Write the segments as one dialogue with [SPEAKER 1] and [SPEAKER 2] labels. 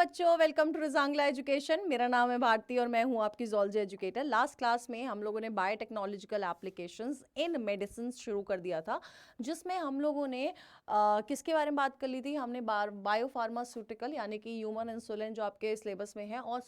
[SPEAKER 1] बच्चों, welcome to Rezang La education. मेरा नाम है भारती और मैं हूं आपकी ज़ूलॉजी एजुकेटर। लास्ट क्लास में हम लोगों ने बायोटेक्नोलॉजिकल एप्लीकेशंस इन मेडिसिन शुरू कर दिया था, जिसमें हम लोगों ने किसके बारे में बात कर ली थी। हमने बायोफार्मास्यूटिकल यानी कि ह्यूमन इंसुलिन जो आपके सिलेबस में है, और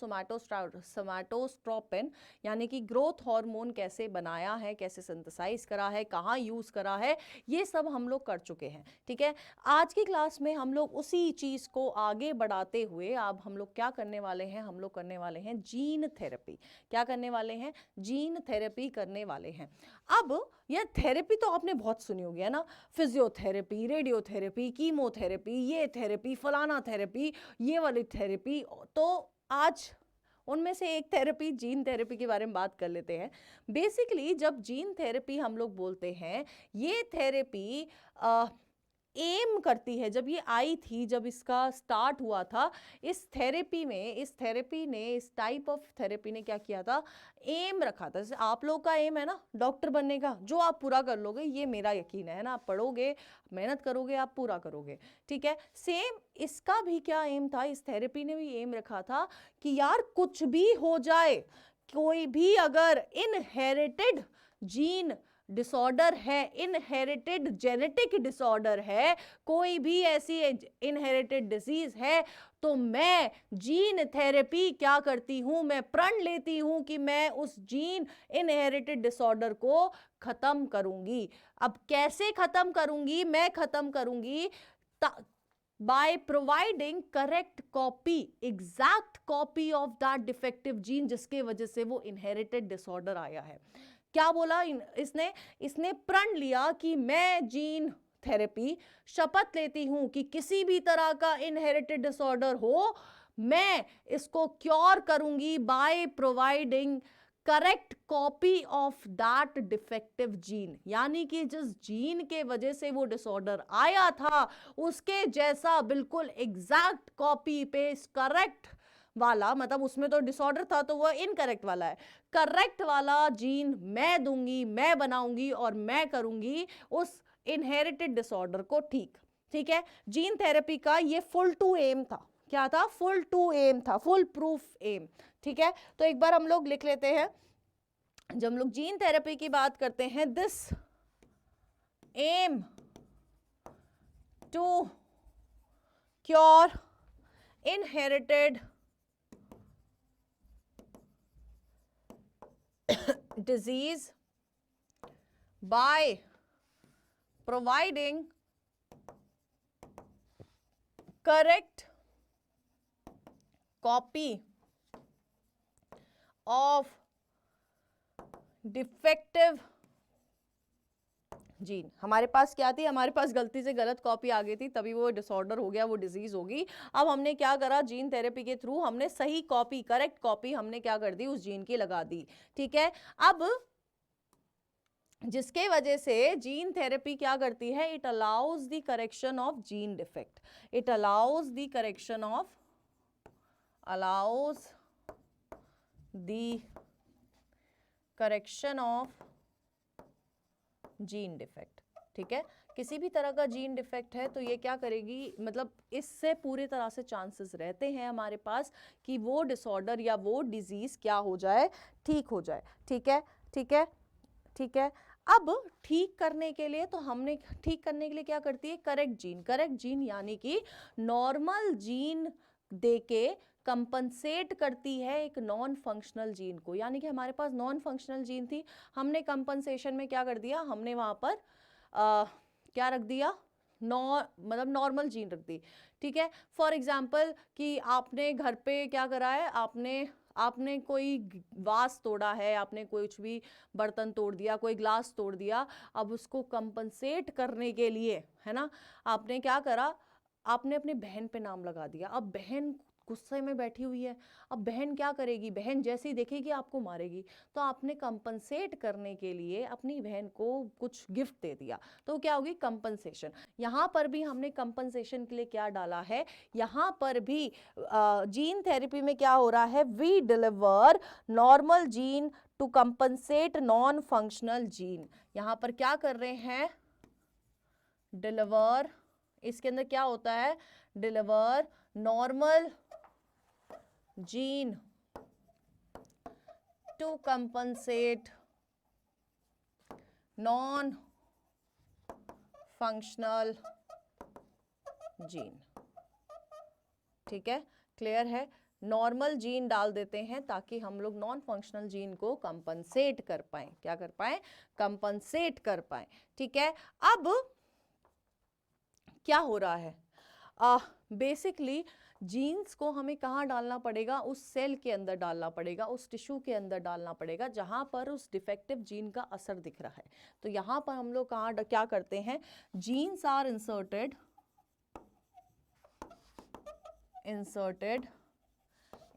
[SPEAKER 1] सोमैटोस्ट्रोपिन यानी कि ग्रोथ हार्मोन कैसे बनाया है, कैसे सिंथेसाइज करा है, कहाँ यूज़ करा है, ये सब हम लोग कर चुके हैं। ठीक है, आज की क्लास में हम लोग उसी चीज़ को आगे बढ़ाते हुए अब हम लोग क्या करने वाले हैं, हम लोग करने वाले हैं जीन थेरेपी। क्या करने वाले हैं? जीन थेरेपी करने वाले हैं। अब यह थेरेपी तो आपने बहुत सुनी होगी, है ना। फिजियोथेरेपी, रेडियोथेरेपी, कीमोथेरेपी, ये थेरेपी, फलाना थेरेपी, ये वाली थेरेपी। तो आज उनमें से एक थेरेपी, जीन थेरेपी के बारे में बात कर लेते हैं। बेसिकली जब जीन थेरेपी हम लोग बोलते हैं, ये थेरेपी एम करती है। जब ये आई थी, जब इसका स्टार्ट हुआ था, इस थेरेपी ने, इस टाइप ऑफ थेरेपी ने क्या किया था, एम रखा था। जैसे आप लोग का एम है ना डॉक्टर बनने का, जो आप पूरा कर लोगे, ये मेरा यकीन है ना। आप पढ़ोगे, मेहनत करोगे, आप पूरा करोगे। ठीक है, सेम इसका भी क्या एम था, इस थेरेपी ने भी एम रखा था कि यार कुछ भी हो जाए, कोई भी अगर इनहेरिटेड जीन डिसऑर्डर है, इनहेरिटेड जेनेटिक डिसऑर्डर है, कोई भी ऐसी इनहेरिटेड डिजीज है, तो मैं जीन थेरेपी क्या करती हूं, मैं प्रण लेती हूं कि मैं उस जीन इनहेरिटेड डिसऑर्डर को खत्म करूंगी। अब कैसे खत्म करूंगी? मैं खत्म करूंगी by providing correct copy, exact copy of that defective gene, जिसके वजह से वो inherited disorder आया है। क्या बोला इसने प्रण लिया कि मैं जीन थेरेपी शपथ लेती हूं कि किसी भी तरह का इनहेरिटेड डिसऑर्डर हो, मैं इसको क्योर करूंगी by providing correct copy of that defective gene. यानी कि जिस जीन के वजह से वो डिसऑर्डर आया था, उसके जैसा बिल्कुल एग्जैक्ट कॉपी पेस्ट करेक्ट वाला, मतलब उसमें तो डिसऑर्डर था तो वो इनकरेक्ट वाला है, करेक्ट वाला जीन मैं दूंगी, मैं बनाऊंगी और मैं करूंगी उस इनहेरिटेड डिसऑर्डर को ठीक। ठीक है, जीन थेरेपी का ये फुल टू एम था। क्या था? फुल टू एम था, फुल प्रूफ एम। ठीक है, तो एक बार हम लोग लिख लेते हैं। जब हम लोग जीन थेरेपी की बात करते हैं, this aim to cure inherited disease by providing correct copy of defective gene. हमारे पास क्या थी? हमारे पास गलती से गलत कॉपी आ गई थी, तभी वो डिसऑर्डर हो गया, वो डिजीज होगी। अब हमने क्या करा, जीन थेरेपी के थ्रू हमने सही कॉपी, करेक्ट कॉपी हमने क्या कर दी, उस जीन की लगा दी। ठीक है, अब जिसके वजह से जीन थेरेपी क्या करती है, it allows the correction of gene defect, it allows the correction of, allows the correction of gene defect. ठीक है, किसी भी तरह का जीन डिफेक्ट है तो ये क्या करेगी, मतलब इससे पूरे तरह से चांसेस रहते हैं हमारे पास कि वो डिसऑर्डर या वो डिजीज क्या हो जाए, ठीक हो जाए। ठीक है, ठीक है, ठीक है। अब ठीक करने के लिए, तो हमने ठीक करने के लिए क्या करती है, करेक्ट जीन। करेक्ट जीन यानी कि नॉर्मल जीन देके कंपनसेट करती है एक नॉन फंक्शनल जीन को। यानी कि हमारे पास नॉन फंक्शनल जीन थी, हमने कंपनसेशन में क्या कर दिया, हमने वहां पर क्या रख दिया, मतलब नॉर्मल जीन रख दी। ठीक है, फॉर एग्जाम्पल कि आपने घर पे क्या करा है, आपने कोई वास तोड़ा है, आपने कुछ भी बर्तन तोड़ दिया, कोई ग्लास तोड़ दिया। अब उसको कंपनसेट करने के लिए, है ना, आपने क्या करा, आपने अपनी बहन पे नाम लगा दिया। अब बहन गुस्से में बैठी हुई है, अब बहन क्या करेगी, बहन जैसे ही देखेगी आपको मारेगी। तो आपने कंपनसेट करने के लिए अपनी बहन को कुछ गिफ्ट दे दिया, तो क्या होगी, कंपनसेशन। यहां पर भी हमने कंपनसेशन के लिए क्या डाला है, यहां पर भी जीन थेरेपी में क्या हो रहा है, we deliver normal gene to compensate non functional gene. यहां पर क्या कर रहे हैं, डिलीवर, इसके अंदर क्या होता है, deliver normal gene to compensate non-functional gene। ठीक है, क्लियर है। नॉर्मल जीन डाल देते हैं ताकि हम लोग नॉन फंक्शनल जीन को कंपनसेट कर पाए। क्या कर पाए? कंपनसेट कर पाए। ठीक है, अब क्या हो रहा है? बेसिकली जीन्स को हमें कहाँ डालना पड़ेगा? उस सेल के अंदर डालना पड़ेगा, उस टिश्यू के अंदर डालना पड़ेगा जहाँ पर उस डिफेक्टिव जीन का असर दिख रहा है। तो यहाँ पर हम लोग कहाँ क्या करते हैं? Genes are inserted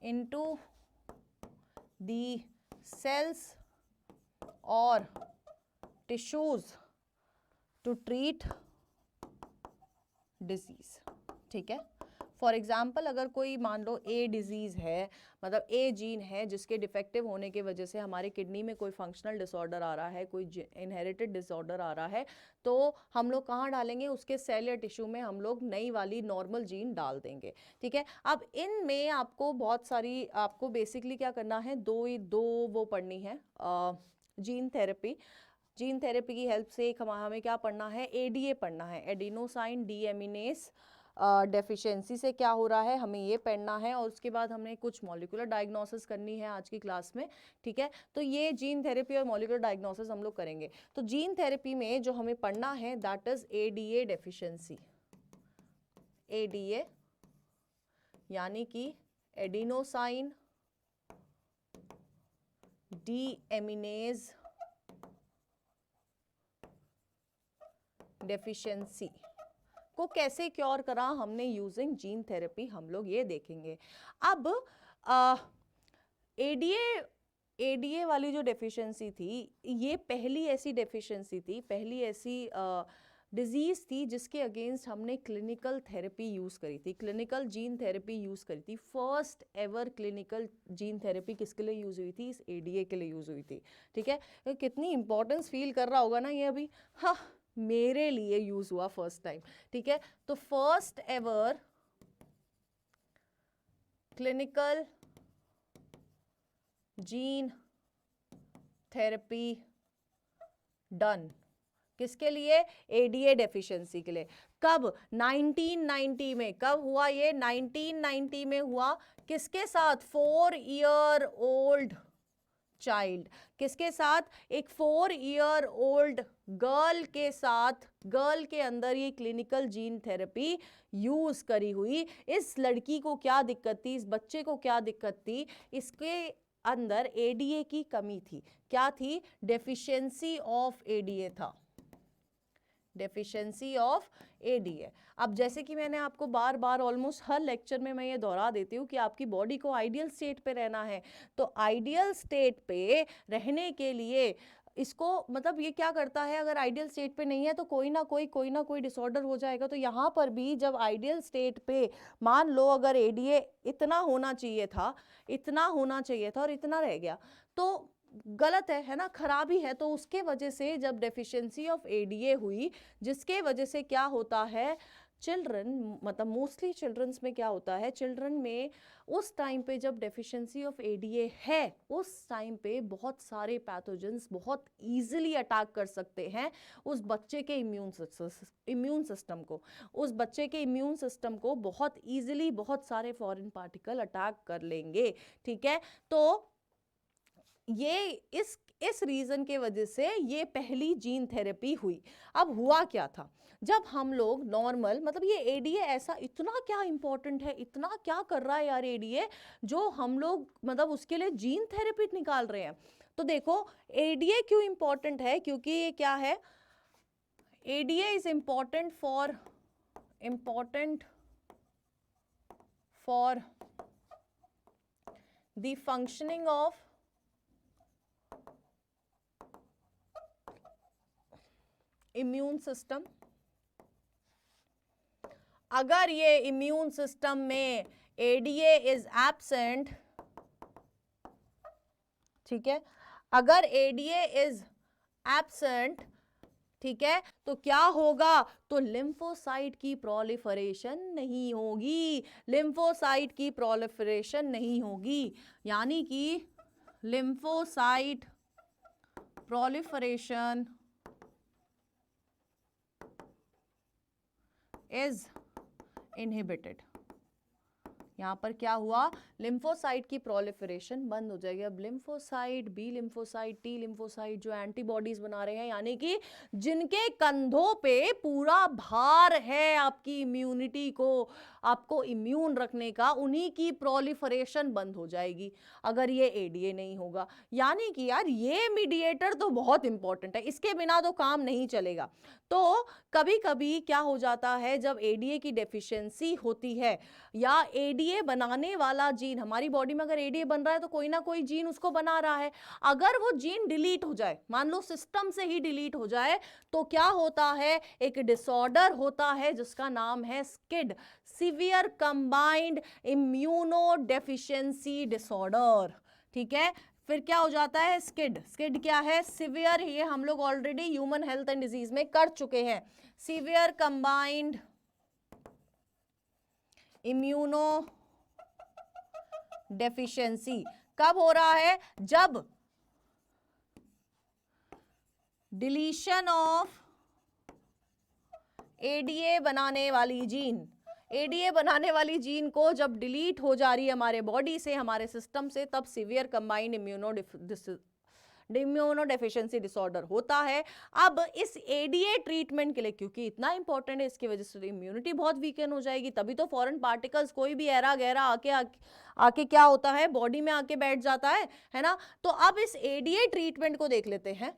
[SPEAKER 1] into the cells or tissues to treat disease। ठीक है, फॉर एग्जाम्पल अगर कोई मान लो ए डिजीज़ है, मतलब ए जीन है जिसके डिफेक्टिव होने की वजह से हमारे किडनी में कोई फंक्शनल डिसऑर्डर आ रहा है, कोई इनहेरिटेड डिसऑर्डर आ रहा है, तो हम लोग कहाँ डालेंगे? उसके सेल या टिश्यू में हम लोग नई वाली नॉर्मल जीन डाल देंगे। ठीक है, अब इनमें आपको बहुत सारी, आपको बेसिकली क्या करना है? दो वो पढ़नी है जीन थेरेपी। जीन थेरेपी की हेल्प से हमें क्या पढ़ना है? एडीए पढ़ना है, एडिनोसाइन डीएमिनेस डेफिशिएंसी से क्या हो रहा है हमें ये पढ़ना है। और उसके बाद हमने कुछ मॉलिक्यूलर डायग्नोसिस करनी है आज की क्लास में। ठीक है, तो ये जीन थेरेपी और मॉलिक्यूलर डायग्नोसिस हम लोग करेंगे। तो जीन थेरेपी में जो हमें पढ़ना है that is ADA deficiency. ADA यानी कि एडिनोसाइन डीएमिनेज डेफिशिएंसी को कैसे क्योर करा हमने यूजिंग जीन थेरेपी, हम लोग ये देखेंगे। अब एडीए वाली जो डेफिशिएंसी थी, ये पहली ऐसी डेफिशिएंसी थी, पहली ऐसी डिजीज थी जिसके अगेंस्ट हमने क्लिनिकल थेरेपी यूज करी थी, क्लिनिकल जीन थेरेपी यूज करी थी। First ever clinical gene therapy किसके लिए यूज हुई थी? इस एडीए के लिए यूज हुई थी। ठीक है, कितनी इंपॉर्टेंस फील कर रहा होगा ना ये अभी। हाँ, मेरे लिए यूज हुआ फर्स्ट टाइम। ठीक है, तो first ever clinical gene therapy done किसके लिए? एडीए डेफिशिएंसी के लिए। कब? 1990 में। कब हुआ ये? 1990 में हुआ। किसके साथ? 4 ईयर ओल्ड चाइल्ड। किसके साथ? एक 4 ईयर ओल्ड गर्ल के साथ। गर्ल के अंदर ये क्लिनिकल जीन थेरेपी यूज करी हुई। इस लड़की को क्या दिक्कत थी? इस बच्चे को क्या दिक्कत थी? इसके अंदर एडीए की कमी थी। क्या थी? डेफिशिएंसी ऑफ एडीए था, डेफिशिएंसी ऑफ एडीए। अब जैसे कि मैंने आपको बार बार ऑलमोस्ट हर लेक्चर में मैं ये दोहरा देती हूँ कि आपकी बॉडी को आइडियल स्टेट पे रहना है। तो आइडियल स्टेट पे रहने के लिए इसको, मतलब ये क्या करता है, अगर आइडियल स्टेट पे नहीं है तो कोई ना कोई डिसऑर्डर हो जाएगा। तो यहाँ पर भी जब आइडियल स्टेट पे मान लो अगर एडीए इतना होना चाहिए था, इतना होना चाहिए था और इतना रह गया, तो गलत है ना, खराबी है। तो उसके वजह से जब डेफिशिएंसी ऑफ एडीए हुई, जिसके वजह से क्या होता है, चिल्ड्रन, मतलब मोस्टली चिल्ड्रंस में क्या होता है, चिल्ड्रन में उस टाइम पे जब डेफिशिएंसी ऑफ एडीए है, उस टाइम पे बहुत सारे पैथोजेंस बहुत इजीली अटैक कर सकते हैं उस बच्चे के इम्यून सिस्टम को। उस बच्चे के इम्यून सिस्टम को बहुत इजीली बहुत सारे फॉरेन पार्टिकल अटैक कर लेंगे। ठीक है, तो ये इस रीजन के वजह से ये पहली जीन थेरेपी हुई। अब हुआ क्या था, जब हम लोग नॉर्मल, मतलब ये एडीए ऐसा इतना क्या इंपॉर्टेंट है, इतना क्या कर रहा है यार एडीए, जो हम लोग मतलब उसके लिए जीन थेरेपी निकाल रहे हैं। तो देखो एडीए क्यों इंपॉर्टेंट है, क्योंकि ये क्या है, ADA is important for the functioning of immune system. अगर ये इम्यून सिस्टम में एडीए इज एब्सेंट, ठीक है, अगर एडीए इज एब्सेंट ठीक है, तो क्या होगा, तो लिम्फोसाइट की प्रोलिफरेशन नहीं होगी, लिम्फोसाइट की प्रोलिफरेशन नहीं होगी, यानी कि लिम्फोसाइट प्रोलिफरेशन इज इनहिबिटेड। यहाँ पर क्या हुआ, लिम्फोसाइट की प्रोलिफरेशन बंद हो जाएगी। अब lymphocyte, B lymphocyte, T lymphocyte जो एंटीबॉडीज बना रहे हैं, यानी कि जिनके कंधों पे पूरा भार है आपकी इम्यूनिटी को, आपको इम्यून रखने का, उन्हीं की प्रोलिफरेशन बंद हो जाएगी अगर ये एडीए नहीं होगा। यानी कि यार ये मीडिएटर तो बहुत इंपॉर्टेंट है, इसके बिना तो काम नहीं चलेगा। तो कभी कभी क्या हो जाता है, जब एडीए की डेफिशिएंसी होती है या एडीए बनाने वाला जीन, हमारी बॉडी में अगर एडीए बन रहा है तो कोई ना कोई जीन उसको बना रहा है, अगर वो जीन डिलीट हो जाए, मान लो सिस्टम से ही डिलीट हो जाए, तो क्या होता है, एक डिसऑर्डर होता है जिसका नाम है skid, severe combined immuno deficiency disorder. ठीक है, फिर क्या हो जाता है, स्किड। स्किड क्या है, सीवियर, ये हम लोग already human health and disease में कर चुके हैं, सीवियर कंबाइंड इम्यूनो डेफिशिएंसी कब हो रहा है, जब डिलीशन ऑफ एडीए बनाने वाली जीन, एडीए बनाने वाली जीन को जब डिलीट हो जा रही है हमारे बॉडी से, हमारे सिस्टम से, तब severe combined immuno deficiency disorder होता है। अब इस एडीए ट्रीटमेंट के लिए, क्योंकि इतना इंपॉर्टेंट है, इसकी वजह से इम्यूनिटी बहुत वीकन हो जाएगी, तभी तो फॉरेन पार्टिकल्स कोई भी ऐरा गहरा आके क्या होता है, बॉडी में आके बैठ जाता है ना। तो अब इस एडीए ट्रीटमेंट को देख लेते हैं।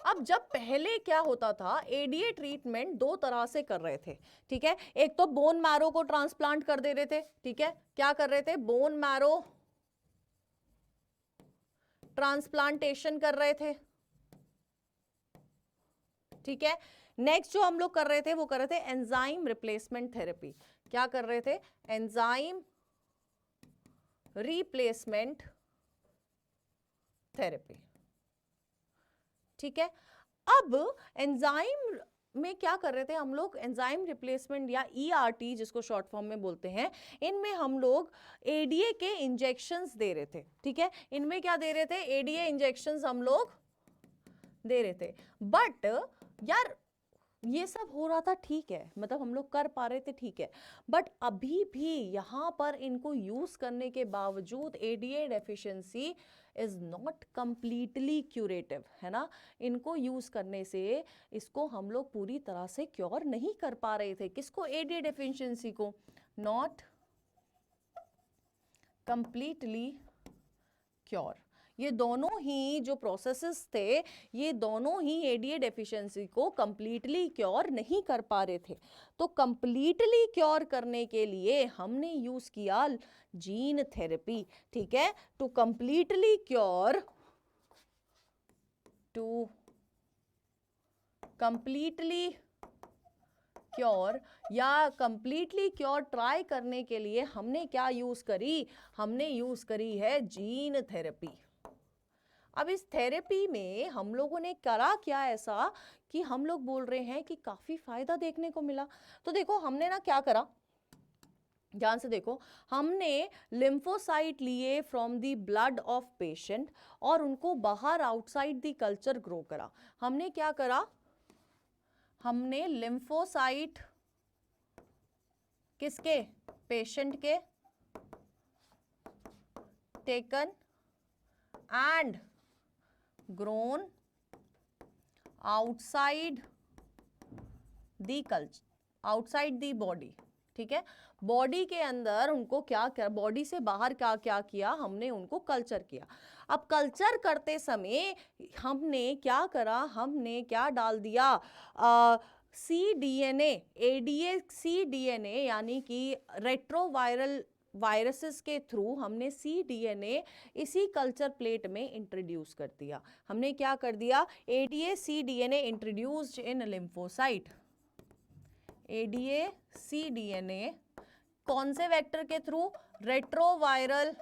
[SPEAKER 1] अब जब पहले क्या होता था, एडीए ट्रीटमेंट दो तरह से कर रहे थे, ठीक है। एक तो बोन मैरो को ट्रांसप्लांट कर दे रहे थे, ठीक है, क्या कर रहे थे, बोन मैरो ट्रांसप्लांटेशन कर रहे थे, ठीक है। नेक्स्ट जो हम लोग कर रहे थे वो कर रहे थे एंजाइम रिप्लेसमेंट थेरेपी। क्या कर रहे थे, एंजाइम रिप्लेसमेंट थेरेपी, ठीक है। अब एंजाइम में क्या कर रहे थे हम लोग, एंजाइम रिप्लेसमेंट या ईआरटी जिसको शॉर्ट फॉर्म में बोलते हैं, इनमें हम लोग एडीए के इंजेक्शंस दे रहे थे, ठीक है। इनमें क्या दे रहे थे, एडीए इंजेक्शंस हम लोग दे रहे थे। बट यार ये सब हो रहा था, ठीक है, मतलब हम लोग कर पा रहे थे, ठीक है, बट अभी भी यहाँ पर इनको यूज करने के बावजूद ADA deficiency is not completely curative, है ना। इनको यूज करने से इसको हम लोग पूरी तरह से क्योर नहीं कर पा रहे थे, किसको, एडीए डेफिशिएंसी को, नॉट कंप्लीटली क्योर। ये दोनों ही जो प्रोसेसेस थे, ये दोनों ही एडीए डेफिशिएंसी को कंप्लीटली क्योर नहीं कर पा रहे थे। तो कंप्लीटली क्योर करने के लिए हमने यूज किया जीन थेरेपी, ठीक है। To completely cure, to completely cure या कंप्लीटली क्योर ट्राई करने के लिए हमने क्या यूज करी, हमने यूज करी है जीन थेरेपी। अब इस थेरेपी में हम लोगों ने करा क्या ऐसा कि हम लोग बोल रहे हैं कि काफी फायदा देखने को मिला। तो देखो हमने ना क्या करा, ध्यान से देखो, हमने लिम्फोसाइट लिए from the blood of patient और उनको बाहर आउटसाइड द कल्चर ग्रो करा। हमने क्या करा, हमने लिम्फोसाइट किसके, पेशेंट के, taken and grown outside the culture, outside the body, ठीक है। बॉडी के अंदर उनको क्या कर, बॉडी से बाहर क्या क्या किया, हमने उनको कल्चर किया। अब कल्चर करते समय हमने क्या करा, हमने क्या डाल दिया, cDNA, एडीए cDNA, यानी कि रेट्रोवायरल वायरसेस के थ्रू हमने cDNA इसी कल्चर प्लेट में इंट्रोड्यूस कर दिया। हमने क्या कर दिया, ADA cDNA introduced in lymphocyte, ADA cDNA कौन से वेक्टर के थ्रू, रेट्रोवायरल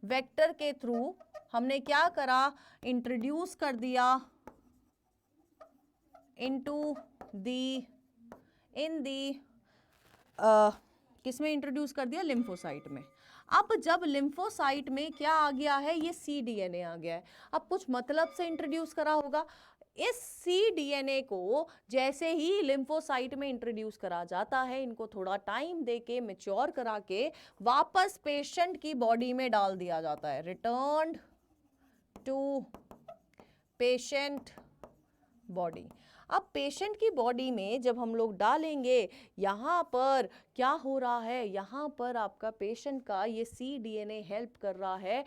[SPEAKER 1] वेक्टर के थ्रू हमने क्या करा, इंट्रोड्यूस कर दिया इनटू दी, इन दी, किसमें इंट्रोड्यूस कर दिया, लिम्फोसाइट में। अब जब लिम्फोसाइट में क्या आ गया है, ये cDNA आ गया है। अब कुछ मतलब से इंट्रोड्यूस करा होगा। इस cDNA को जैसे ही लिम्फोसाइट में इंट्रोड्यूस करा जाता है, इनको थोड़ा टाइम देके मैच्योर करा के वापस पेशेंट की बॉडी में डाल दिया जाता है। Return to patient body. अब पेशेंट की बॉडी में जब हम लोग डालेंगे, यहाँ पर क्या हो रहा है, यहाँ पर आपका पेशेंट का ये cDNA हेल्प कर रहा है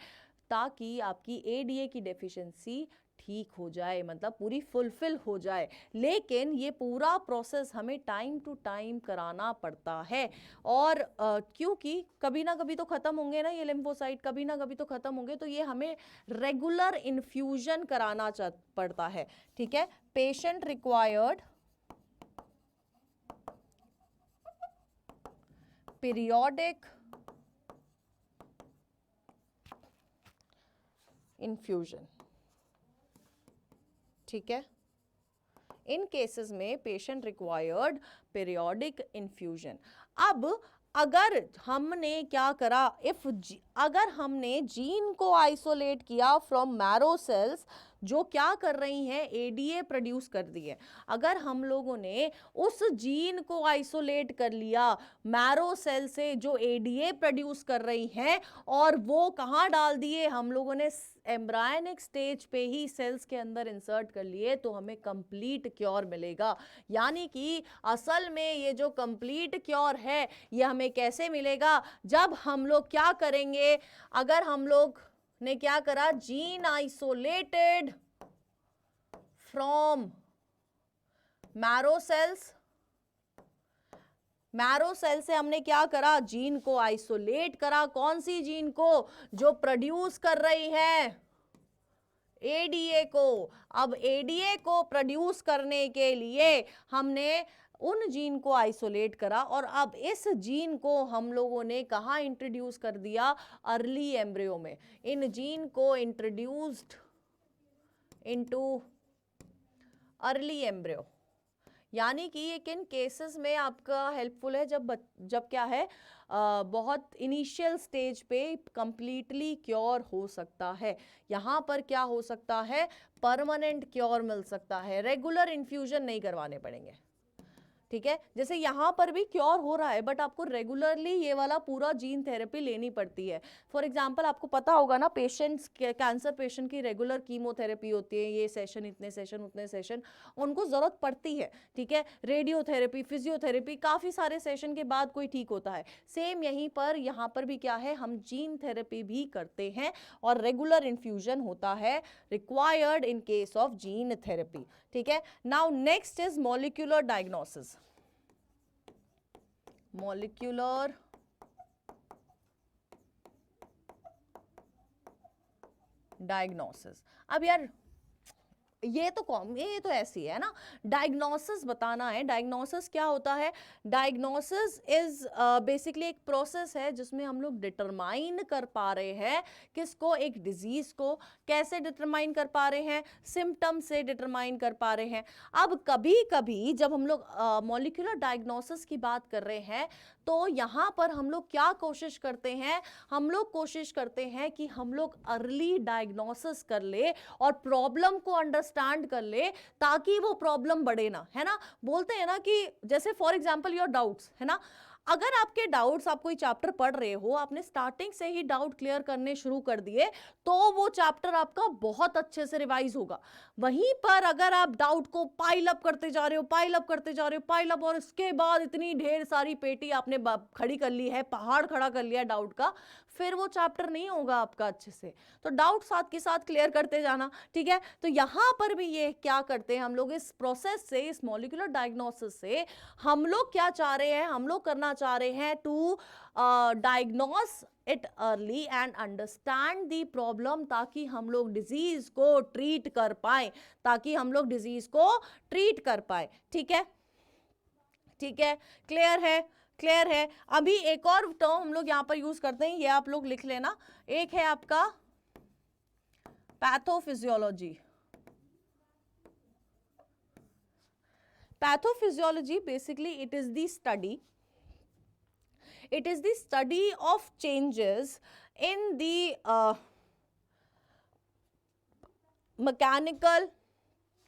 [SPEAKER 1] ताकि आपकी ADA की डेफिशिएंसी ठीक हो जाए, मतलब पूरी फुलफिल हो जाए। लेकिन ये पूरा प्रोसेस हमें टाइम टू टाइम कराना पड़ता है, और क्योंकि कभी ना कभी तो ख़त्म होंगे ना ये लिम्फोसाइट, कभी ना कभी तो ख़त्म होंगे, तो ये हमें रेगुलर इन्फ्यूजन कराना पड़ता है। ठीक है, पेशेंट रिक्वायर्ड पीरियोडिक इन्फ्यूजन। ठीक है, इन केसेस में पेशेंट रिक्वायर्ड पीरियोडिक इन्फ्यूजन। अब अगर हमने क्या करा, अगर हमने जीन को आइसोलेट किया फ्रॉम मैरो सेल्स जो क्या कर रही हैं, ADA प्रोड्यूस कर दी है, अगर हम लोगों ने उस जीन को आइसोलेट कर लिया मैरो सेल से जो ADA प्रोड्यूस कर रही हैं, और वो कहाँ डाल दिए, हम लोगों ने एम्ब्रायनिक स्टेज पे ही सेल्स के अंदर इंसर्ट कर लिए, तो हमें कंप्लीट क्योर मिलेगा। यानी कि असल में ये जो कंप्लीट क्योर है ये हमें कैसे मिलेगा, जब हम लोग क्या करेंगे, अगर हम लोग ने क्या करा, gene isolated from marrow cells, marrow cell से हमने क्या करा, जीन को आइसोलेट करा। कौन सी जीन को, जो प्रोड्यूस कर रही है ADA को। अब ADA को प्रोड्यूस करने के लिए हमने उन जीन को आइसोलेट करा, और अब इस जीन को हम लोगों ने कहाँ इंट्रोड्यूस कर दिया, अर्ली एम्ब्रियो में। इन जीन को इंट्रोड्यूस्ड इनटू अर्ली एम्ब्रियो। यानी कि ये किन केसेस में आपका हेल्पफुल है, जब क्या है, बहुत इनिशियल स्टेज पे कंप्लीटली क्योर हो सकता है। यहाँ पर क्या हो सकता है, परमानेंट क्योर मिल सकता है, रेगुलर इन्फ्यूजन नहीं करवाने पड़ेंगे। ठीक है, जैसे यहाँ पर भी क्योर हो रहा है, बट आपको रेगुलरली ये वाला पूरा जीन थेरेपी लेनी पड़ती है। फॉर एग्जांपल आपको पता होगा ना, पेशेंट्स, कैंसर पेशेंट की रेगुलर कीमोथेरेपी होती है, ये सेशन, इतने सेशन, उतने सेशन उनको ज़रूरत पड़ती है। ठीक है, रेडियोथेरेपी, फिजियोथेरेपी, काफ़ी सारे सेशन के बाद कोई ठीक होता है। सेम यहीं पर, यहाँ पर भी क्या है, हम जीन थेरेपी भी करते हैं, और रेगुलर इन्फ्यूजन होता है, required in case of gene therapy. ठीक है, now next is molecular diagnosis. Molecular diagnosis. अब यार ये तो ऐसी है ना, डायग्नोसिस बताना है। डायग्नोसिस क्या होता है, डायग्नोसिस इज बेसिकली एक प्रोसेस है जिसमें हम लोग डिटरमाइन कर पा रहे हैं किसको, एक डिजीज को। कैसे डिटरमाइन कर पा रहे हैं, सिम्टम से डिटरमाइन कर पा रहे हैं। अब कभी कभी जब हम लोग मॉलिक्यूलर डायग्नोसिस की बात कर रहे हैं, तो यहाँ पर हम लोग क्या कोशिश करते हैं, हम लोग कोशिश करते हैं कि हम लोग अर्ली डायग्नोसिस कर ले और प्रॉब्लम को अंडरस्टैंड कर ले, ताकि वो प्रॉब्लम बढ़े ना, है ना। बोलते हैं ना कि जैसे फॉर एग्जांपल योर डाउट्स, है ना, अगर आपके डाउट्स, आप कोई चैप्टर पढ़ रहे हो, आपने स्टार्टिंग से ही डाउट क्लियर करने शुरू कर दिए, तो वो चैप्टर आपका बहुत अच्छे से रिवाइज होगा। वहीं पर अगर आप डाउट को पाइल अप करते जा रहे हो, पाइल अप करते जा रहे हो, पाइल अप, और इसके बाद इतनी ढेर सारी पेटी आपने खड़ी कर ली है, पहाड़ खड़ा कर लिया डाउट का, फिर वो चैप्टर नहीं होगा आपका अच्छे से। तो डाउट साथ के साथ क्लियर करते जाना। ठीक है, तो यहाँ पर भी ये क्या करते हैं हम लोग, इस प्रोसेस से, इस मॉलिक्यूलर डायग्नोसिस से हम लोग क्या चाह रहे हैं, हम लोग करना चाह रहे हैं to diagnose it early and understand the problem, ताकि हम लोग डिजीज को ट्रीट कर पाए, ताकि हम लोग डिजीज को ट्रीट कर पाए। ठीक है, ठीक है, क्लियर है, क्लियर है। अभी एक और टर्म हम लोग यहाँ पर यूज करते हैं, ये आप लोग लिख लेना। एक है आपका pathophysiology, pathophysiology basically it is the study, it is the study of changes in the mechanical,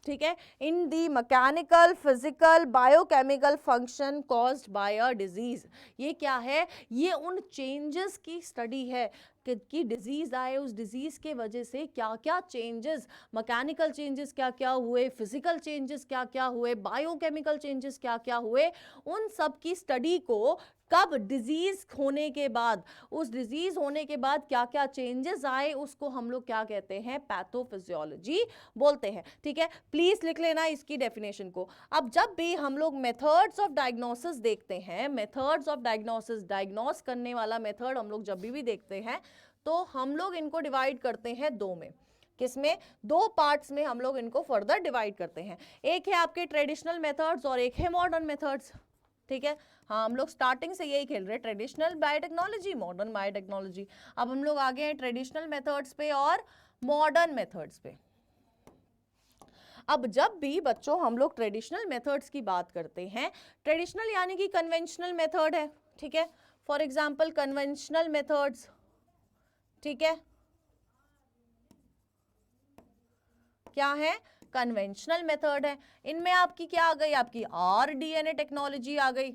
[SPEAKER 1] ठीक है, in the mechanical, physical, biochemical function caused by a disease. ये क्या है, ये उन चेंजेस की स्टडी है कि डिजीज आए, उस डिजीज के वजह से क्या क्या चेंजेस, मैकेनिकल चेंजेस क्या क्या हुए, फिजिकल चेंजेस क्या क्या हुए, बायोकेमिकल चेंजेस क्या क्या हुए, उन सब की स्टडी को कब डिजीज होने के बाद, उस डिजीज होने के बाद क्या क्या चेंजेस आए, उसको हम लोग क्या कहते हैं, पैथोफिजियोलॉजी बोलते हैं। ठीक है, प्लीज लिख लेना इसकी डेफिनेशन को। अब जब भी हम लोग मेथड्स ऑफ डायग्नोसिस देखते हैं, मेथड्स ऑफ डायग्नोसिस, डायग्नोस करने वाला मेथड हम लोग जब भी देखते हैं तो हम लोग इनको डिवाइड करते हैं दो में। किसमें, दो पार्ट्स में हम लोग इनको फर्दर डिवाइड करते हैं। एक है आपके ट्रेडिशनल मेथड्स और एक है मॉडर्न मेथड्स। ठीक है, हाँ हम लोग स्टार्टिंग से यही खेल रहे हैं, ट्रेडिशनल बायोटेक्नोलॉजी, मॉडर्न बायोटेक्नोलॉजी। अब हम लोग आगे हैं ट्रेडिशनल मेथड्स पे और मॉडर्न मेथड्स पे। अब जब भी बच्चों हम लोग ट्रेडिशनल मेथड्स की बात करते हैं, ट्रेडिशनल यानी कि कन्वेंशनल मेथड है। ठीक है, फॉर एग्जांपल कन्वेंशनल मेथड्स, ठीक है, क्या है, कन्वेंशनल मेथड है। इनमें आपकी क्या आ गई, आपकी आरडीएनए टेक्नोलॉजी आ गई।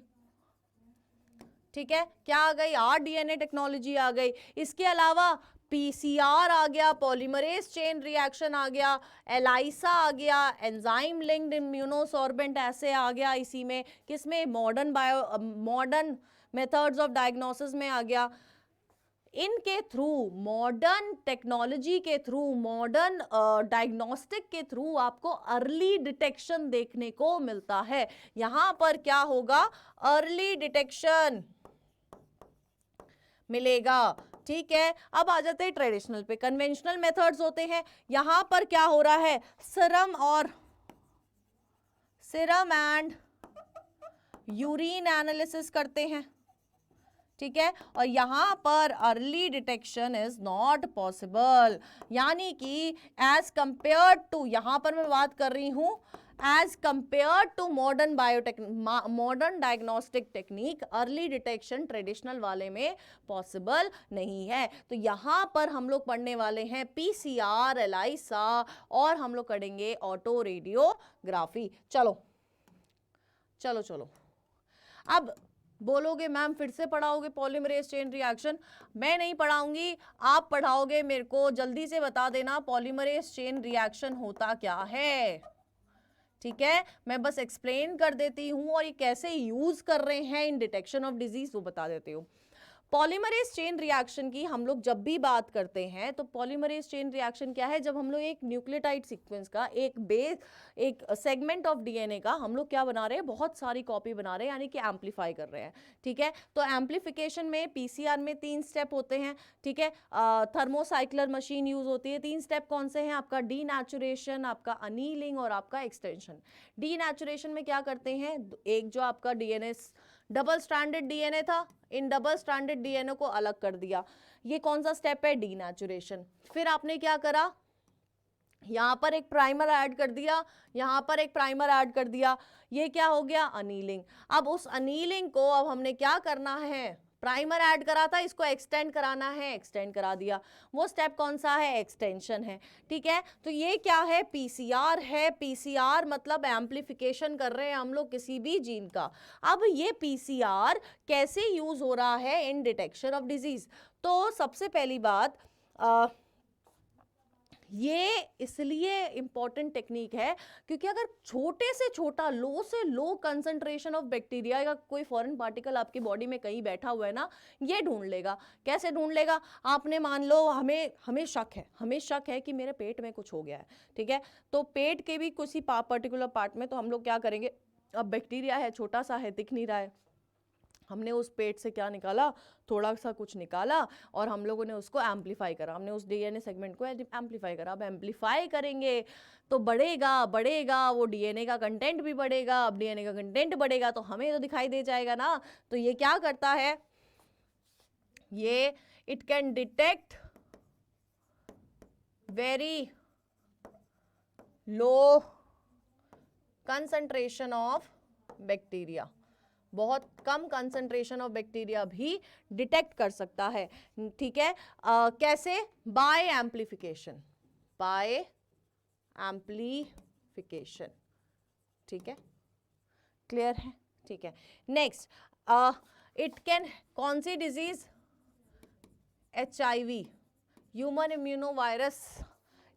[SPEAKER 1] ठीक है, क्या आ गई, आरडीएनए टेक्नोलॉजी आ गई। इसके अलावा पीसीआर आ गया, पॉलीमरेज चेन रिएक्शन आ गया, एलाइसा आ गया, एंजाइम लिंक्ड इम्यूनोसॉर्बेंट ऐसे आ गया इसी में, किसमें, मॉडर्न मेथड्स ऑफ डायग्नोसिस में आ गया। इनके थ्रू, मॉडर्न टेक्नोलॉजी के थ्रू, मॉडर्न डायग्नोस्टिक के थ्रू आपको अर्ली डिटेक्शन देखने को मिलता है। यहां पर क्या होगा, अर्ली डिटेक्शन मिलेगा। ठीक है, अब आ जाते हैं ट्रेडिशनल पे। कन्वेंशनल मेथड्स होते हैं, यहां पर क्या हो रहा है, सीरम एंड यूरिन एनालिसिस करते हैं। ठीक है, और यहां पर early detection is not possible, यानी कि एज कंपेयर टू, यहां पर मैं बात कर रही हूं as compare to modern diagnostic technique, early detection traditional वाले में पॉसिबल नहीं है। तो यहां पर हम लोग पढ़ने वाले हैं पीसीआर, एलाइसा, और हम लोग करेंगे ऑटो रेडियोग्राफी। चलो चलो चलो, अब बोलोगे मैम फिर से पढ़ाओगे पॉलीमरेज चेन रिएक्शन? मैं नहीं पढ़ाऊंगी, आप पढ़ाओगे। मेरे को जल्दी से बता देना पॉलीमरेज चेन रिएक्शन होता क्या है। ठीक है, मैं बस एक्सप्लेन कर देती हूं और ये कैसे यूज कर रहे हैं इन डिटेक्शन ऑफ डिजीज वो बता देती हूँ। पॉलीमरेज चेन रिएक्शन की हम लोग जब भी बात करते हैं तो पॉलीमरेज चेन रिएक्शन क्या है, जब हम लोग एक न्यूक्लियोटाइड सीक्वेंस का एक सेगमेंट ऑफ डीएनए का हम लोग क्या बना रहे हैं, बहुत सारी कॉपी बना रहे हैं, यानी कि एम्पलीफाई कर रहे हैं। ठीक है, तो एम्पलीफिकेशन में पीसीआर में 3 स्टेप होते हैं। ठीक है, थर्मोसाइक्लर मशीन यूज होती है। 3 स्टेप कौन से हैं, आपका डीनेचुरेशन, आपका अनीलिंग और आपका एक्सटेंशन। डीनेचुरेशन में क्या करते हैं, एक जो आपका डीएनए डबल स्ट्रैंडेड डीएनए था, इन डबल स्ट्रैंडेड डीएनए को अलग कर दिया। ये कौन सा स्टेप है, डीनेचुरेशन। फिर आपने क्या करा, यहां पर एक प्राइमर ऐड कर दिया, यहां पर एक प्राइमर ऐड कर दिया, ये क्या हो गया, अनीलिंग। अब उस अनीलिंग को अब हमने क्या करना है, प्राइमर ऐड करा था, इसको एक्सटेंड कराना है, एक्सटेंड करा दिया। वो स्टेप कौन सा है, एक्सटेंशन है। ठीक है, तो ये क्या है, पीसीआर है। पीसीआर मतलब एम्पलीफिकेशन कर रहे हैं हम लोग किसी भी जीन का। अब ये पीसीआर कैसे यूज हो रहा है इन डिटेक्शन ऑफ डिजीज? तो सबसे पहली बात, ये इसलिए इंपॉर्टेंट टेक्निक है क्योंकि अगर छोटे से छोटा, लो से लो कंसंट्रेशन ऑफ बैक्टीरिया या कोई फॉरेन पार्टिकल आपकी बॉडी में कहीं बैठा हुआ है ना, ये ढूंढ लेगा। कैसे ढूंढ लेगा, आपने मान लो हमें शक है कि मेरे पेट में कुछ हो गया है। ठीक है, तो पेट के भी किसी पर्टिकुलर पार्ट में, तो हम लोग क्या करेंगे, अब बैक्टीरिया है, छोटा सा है, दिख नहीं रहा है, हमने उस पेट से क्या निकाला, थोड़ा सा कुछ निकाला और हम लोगों ने उसको एम्पलीफाई करा, हमने उस डीएनए सेगमेंट को एम्पलीफाई करा। अब एम्पलीफाई करेंगे तो बढ़ेगा वो डीएनए का कंटेंट भी बढ़ेगा। अब डीएनए का कंटेंट बढ़ेगा तो हमें तो दिखाई दे जाएगा ना। तो ये क्या करता है, ये it can detect very low concentration of bacteria, बहुत कम कंसंट्रेशन ऑफ बैक्टीरिया भी डिटेक्ट कर सकता है, ठीक है। कैसे? बाय एम्प्लीफिकेशन, बाय एम्प्लीफिकेशन, ठीक है, क्लियर है, ठीक है। नेक्स्ट, इट कैन, कौन सी disease? HIV, human immuno virus,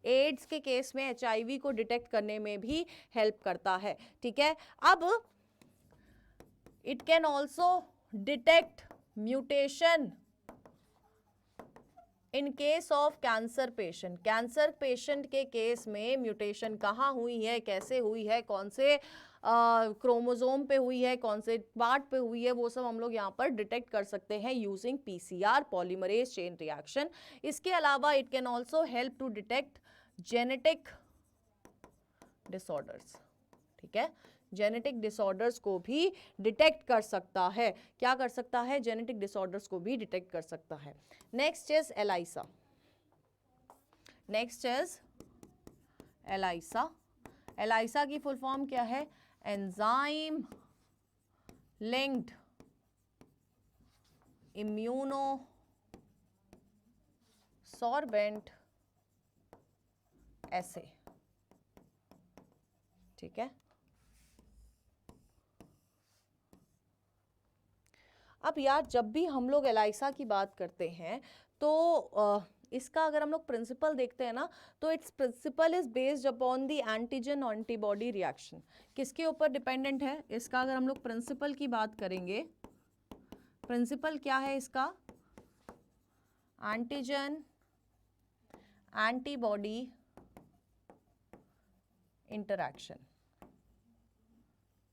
[SPEAKER 1] AIDS के केस में HIV को डिटेक्ट करने में भी हेल्प करता है, ठीक है। अब it can also detect mutation in case of cancer patient, cancer patient के केस में म्यूटेशन कहाँ हुई है, कैसे हुई है, कौन से क्रोमोसोम पे हुई है, कौन से पार्ट पे हुई है, वो सब हम लोग यहाँ पर डिटेक्ट कर सकते हैं using PCR, polymerase chain reaction. इसके अलावा it can also help to detect genetic disorders, ठीक है, जेनेटिक डिसऑर्डर्स को भी डिटेक्ट कर सकता है। क्या कर सकता है? जेनेटिक डिसऑर्डर्स को भी डिटेक्ट कर सकता है। Next is ELISA, next is ELISA. ELISA की फुल फॉर्म क्या है? एंजाइम लिंक्ड इम्यूनो सॉर्बेंट एसे, ठीक है। अब यार जब भी हम लोग एलाइसा की बात करते हैं तो इसका अगर हम लोग प्रिंसिपल देखते हैं ना, तो its principle is based upon the antigen antibody reaction. किसके ऊपर डिपेंडेंट है इसका? अगर हम लोग प्रिंसिपल की बात करेंगे, प्रिंसिपल क्या है इसका? एंटीजन एंटीबॉडी इंटरैक्शन,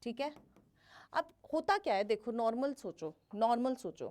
[SPEAKER 1] ठीक है। अब होता क्या है, देखो नॉर्मल सोचो, नॉर्मल सोचो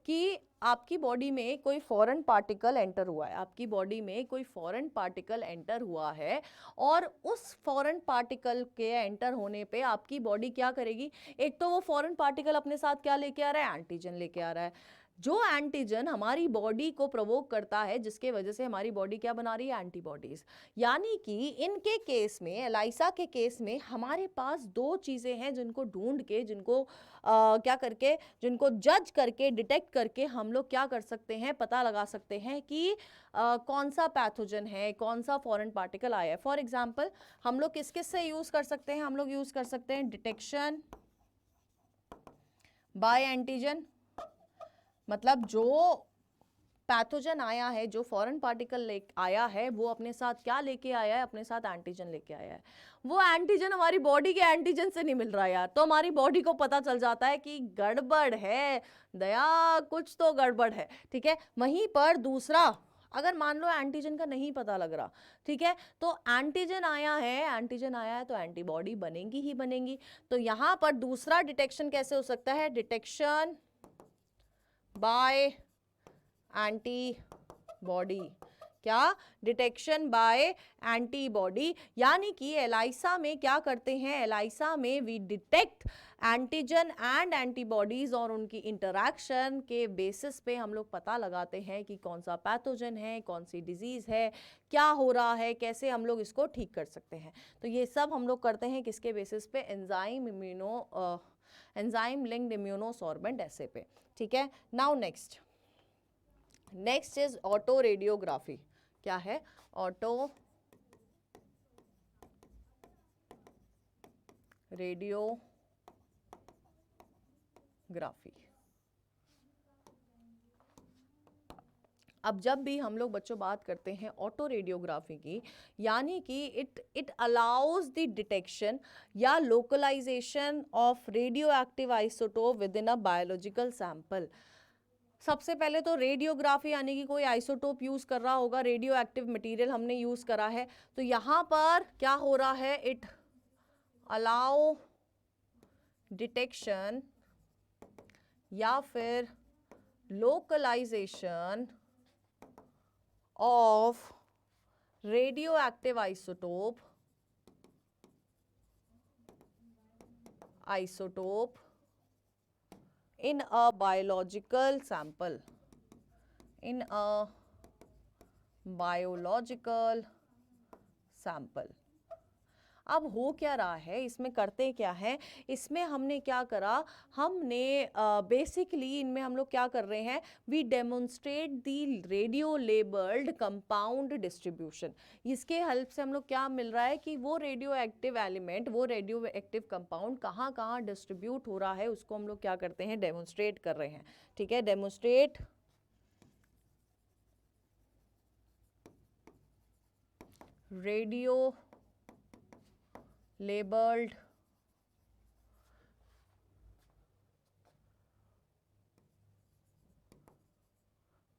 [SPEAKER 1] कि आपकी बॉडी में कोई फॉरेन पार्टिकल एंटर हुआ है, आपकी बॉडी में कोई फॉरेन पार्टिकल एंटर हुआ है, और उस फॉरेन पार्टिकल के एंटर होने पे आपकी बॉडी क्या करेगी? एक तो वो फॉरेन पार्टिकल अपने साथ क्या लेके आ रहा है? एंटीजन लेके आ रहा है। जो एंटीजन हमारी बॉडी को प्रोवोक करता है, जिसके वजह से हमारी बॉडी क्या बना रही है? एंटीबॉडीज। यानी कि इनके केस में, एलाइसा के केस में हमारे पास दो चीजें हैं जिनको ढूंढ के, जिनको क्या करके, जिनको जज करके, डिटेक्ट करके हम लोग क्या कर सकते हैं? पता लगा सकते हैं कि कौन सा पैथोजन है, कौन सा फॉरेन पार्टिकल आया है। फॉर एग्जाम्पल हम लोग किस किस से यूज कर सकते हैं? हम लोग यूज कर सकते हैं डिटेक्शन बाय एंटीजन, मतलब जो पैथोजन आया है, जो फॉरेन पार्टिकल ले आया है, वो अपने साथ क्या लेके आया है? अपने साथ एंटीजन लेके आया है। वो एंटीजन हमारी बॉडी के एंटीजन से नहीं मिल रहा यार, तो हमारी बॉडी को पता चल जाता है कि गड़बड़ है दया, कुछ तो गड़बड़ है, ठीक है। वहीं पर दूसरा, अगर मान लो एंटीजन का नहीं पता लग रहा, ठीक है, तो एंटीजन आया है, एंटीजन आया है तो एंटीबॉडी बनेगी ही बनेगी। तो यहाँ पर दूसरा डिटेक्शन कैसे हो सकता है? Detection by antibody. क्या? Detection by antibody. यानी कि एलाइसा में क्या करते हैं? एलाइसा में we detect antigen and antibodies, और उनकी इंटरैक्शन के बेसिस पे हम लोग पता लगाते हैं कि कौन सा पैथोजन है, कौन सी डिजीज है, क्या हो रहा है, कैसे हम लोग इसको ठीक कर सकते हैं। तो ये सब हम लोग करते हैं किसके बेसिस पे? एंजाइम लिंक्ड इम्यूनोसॉर्बेंट एसे पे, ठीक है। Now next, next is auto radiography. क्या है? Auto radiography. अब जब भी हम लोग बच्चों बात करते हैं ऑटो रेडियोग्राफी की, यानी कि इट अलाउज द डिटेक्शन या localization of radio active isotope within a biological sample. सबसे पहले तो रेडियोग्राफी यानी कि कोई आइसोटोप यूज कर रहा होगा, रेडियो एक्टिव मटीरियल हमने यूज करा है, तो यहाँ पर क्या हो रहा है? इट अलाउ डिटेक्शन या फिर localization of radioactive isotope in a biological sample, in a biological sample. अब हो क्या रहा है, इसमें करते क्या है, इसमें हमने क्या करा, हमने बेसिकली इनमें हम लोग क्या कर रहे हैं, we demonstrate the radio labelled compound distribution. इसके हेल्प से हम लोग क्या मिल रहा है कि वो रेडियो एक्टिव एलिमेंट, वो रेडियो एक्टिव कंपाउंड कहाँ कहाँ डिस्ट्रीब्यूट हो रहा है, उसको हम लोग क्या करते हैं, डेमोन्स्ट्रेट कर रहे हैं। ठीक है, डेमोन्स्ट्रेट रेडियो लेबल्ड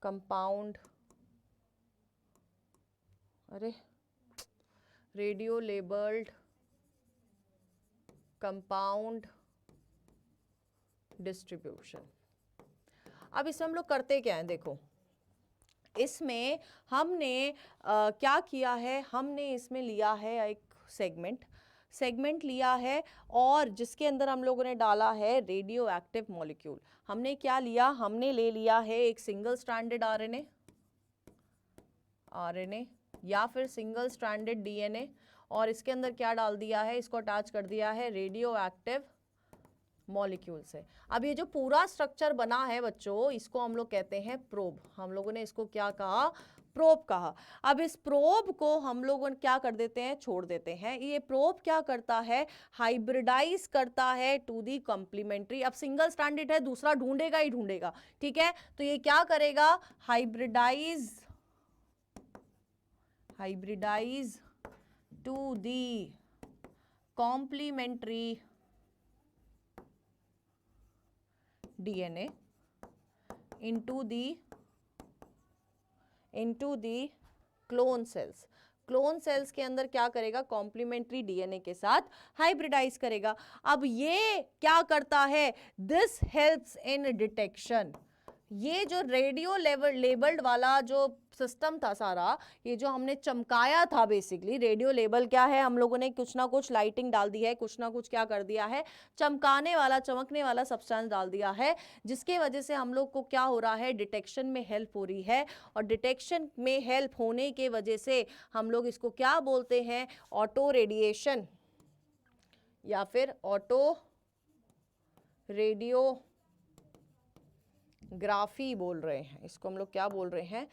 [SPEAKER 1] कंपाउंड, अरे रेडियो लेबल्ड कंपाउंड डिस्ट्रीब्यूशन। अब इसमें हम लोग करते क्या हैं, देखो इसमें हमने क्या किया है, हमने इसमें लिया है एक सेगमेंट लिया है और जिसके अंदर हम लोगों ने डाला है रेडियो एक्टिव मॉलिक्यूल। हमने क्या लिया, हमने ले लिया है एक सिंगल स्ट्रैंडेड आरएनए या फिर सिंगल स्ट्रैंडेड डीएनए और इसके अंदर क्या डाल दिया है, इसको अटैच कर दिया है रेडियो एक्टिव मॉलिक्यूल से। अब ये जो पूरा स्ट्रक्चर बना है बच्चों, इसको हम लोग कहते हैं प्रोब। हम लोगों ने इसको क्या कहा, प्रोब कहा। अब इस प्रोब को हम लोग क्या कर देते हैं, छोड़ देते हैं। ये प्रोब क्या करता है, हाइब्रिडाइज करता है टू दी कॉम्प्लीमेंट्री। अब सिंगल स्ट्रैंडेड है, दूसरा ढूंढेगा ही ढूंढेगा, ठीक है, तो ये क्या करेगा, hybridize to the complementary DNA into the clone cells. Clone cells के अंदर क्या करेगा, कॉम्प्लीमेंट्री डीएनए के साथ हाइब्रिडाइज करेगा। अब ये क्या करता है, दिस हेल्प्स इन डिटेक्शन। ये जो रेडियो लेबल्ड वाला जो सिस्टम था सारा, ये जो हमने चमकाया था, बेसिकली रेडियो लेबल क्या है, हम लोगों ने कुछ ना कुछ लाइटिंग डाल दी है, कुछ ना कुछ क्या कर दिया है, चमकाने वाला चमकने वाला सब्सटेंस डाल दिया है, जिसके वजह से हम लोग को क्या हो रहा है, डिटेक्शन में हेल्प हो रही है। और डिटेक्शन में हेल्प होने के वजह से हम लोग इसको क्या बोलते हैं, ऑटो रेडिएशन या फिर ऑटो रेडियोग्राफी बोल रहे हैं। इसको हम लोग क्या बोल रहे हैं,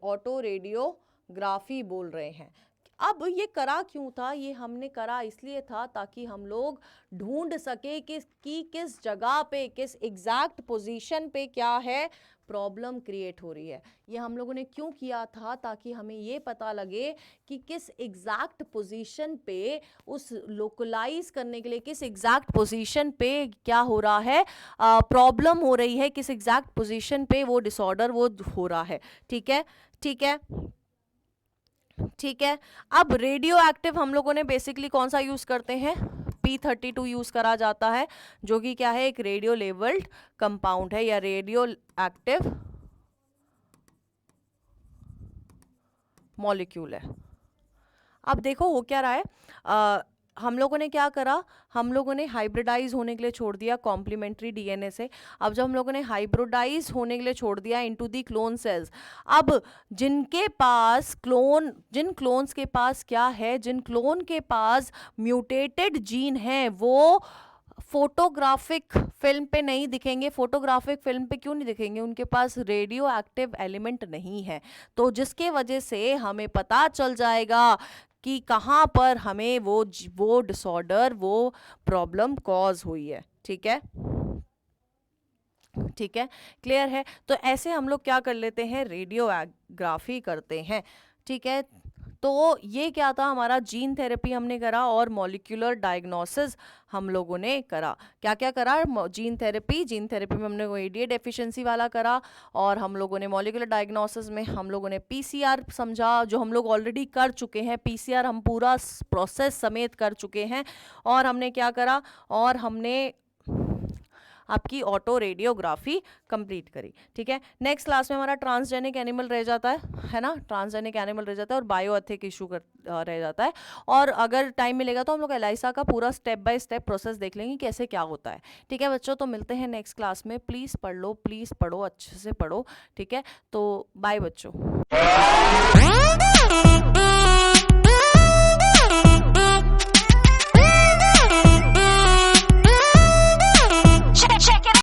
[SPEAKER 1] ऑटो रेडियोग्राफी बोल रहे हैं। अब ये करा क्यों था, ये हमने करा इसलिए था ताकि हम लोग ढूंढ सके कि किस जगह पे, किस एग्जैक्ट पोजीशन पे क्या है, प्रॉब्लम क्रिएट हो रही है। ये हम लोगों ने क्यों किया था, ताकि हमें ये पता लगे कि किस एग्जैक्ट पोजीशन पे, उस लोकलाइज करने के लिए किस एग्जैक्ट पोजीशन पे क्या हो रहा है, प्रॉब्लम हो रही है, किस एग्जैक्ट पोजीशन पे वो डिसऑर्डर वो हो रहा है। ठीक है, ठीक है, ठीक है। अब रेडियो एक्टिव हम लोगों ने बेसिकली कौन सा यूज करते हैं, P32 यूज करा जाता है, जो कि क्या है, एक रेडियो लेबल्ड कंपाउंड है या रेडियो एक्टिव मॉलिक्यूल है। अब देखो हो क्या रहा है, हम लोगों ने क्या करा, हम लोगों ने हाइब्रिडाइज होने के लिए छोड़ दिया कॉम्प्लीमेंट्री डीएनए से। अब जब हम लोगों ने हाइब्रिडाइज होने के लिए छोड़ दिया इनटू दी क्लोन सेल्स, अब जिन क्लोन्स के पास क्या है, जिन क्लोन के पास म्यूटेटेड जीन है, वो फोटोग्राफिक फिल्म पे नहीं दिखेंगे। फोटोग्राफिक फिल्म पे क्यों नहीं दिखेंगे, उनके पास रेडियो एक्टिव एलिमेंट नहीं है, तो जिसके वजह से हमें पता चल जाएगा कि कहाँ पर हमें वो डिसऑर्डर, वो प्रॉब्लम कॉज हुई है। ठीक है, ठीक है, क्लियर है। तो ऐसे हम लोग क्या कर लेते हैं, रेडियोग्राफी करते हैं। ठीक है, तो ये क्या था, हमारा जीन थेरेपी हमने करा और मॉलिक्यूलर डायग्नोसिस हम लोगों ने करा। क्या क्या करा, जीन थेरेपी में हमने वो ADA डेफिशिएंसी वाला करा, और हम लोगों ने मॉलिक्यूलर डायग्नोसिस में हम लोगों ने PCR समझा, जो हम लोग ऑलरेडी कर चुके हैं। PCR हम पूरा प्रोसेस समेत कर चुके हैं। और हमने क्या करा, और हमने आपकी ऑटो रेडियोग्राफी कंप्लीट करी। ठीक है, नेक्स्ट क्लास में हमारा ट्रांसजेनिक एनिमल रह जाता है ना, ट्रांसजेनिक एनिमल रह जाता है और बायोएथिक इशू रह जाता है। और अगर टाइम मिलेगा तो हम लोग एलाइसा का पूरा स्टेप बाय स्टेप प्रोसेस देख लेंगे कैसे क्या होता है। ठीक है बच्चों, तो मिलते हैं नेक्स्ट क्लास में। प्लीज़ पढ़ लो, प्लीज़ पढ़ो, अच्छे से पढ़ो। ठीक है, तो बाय बच्चों।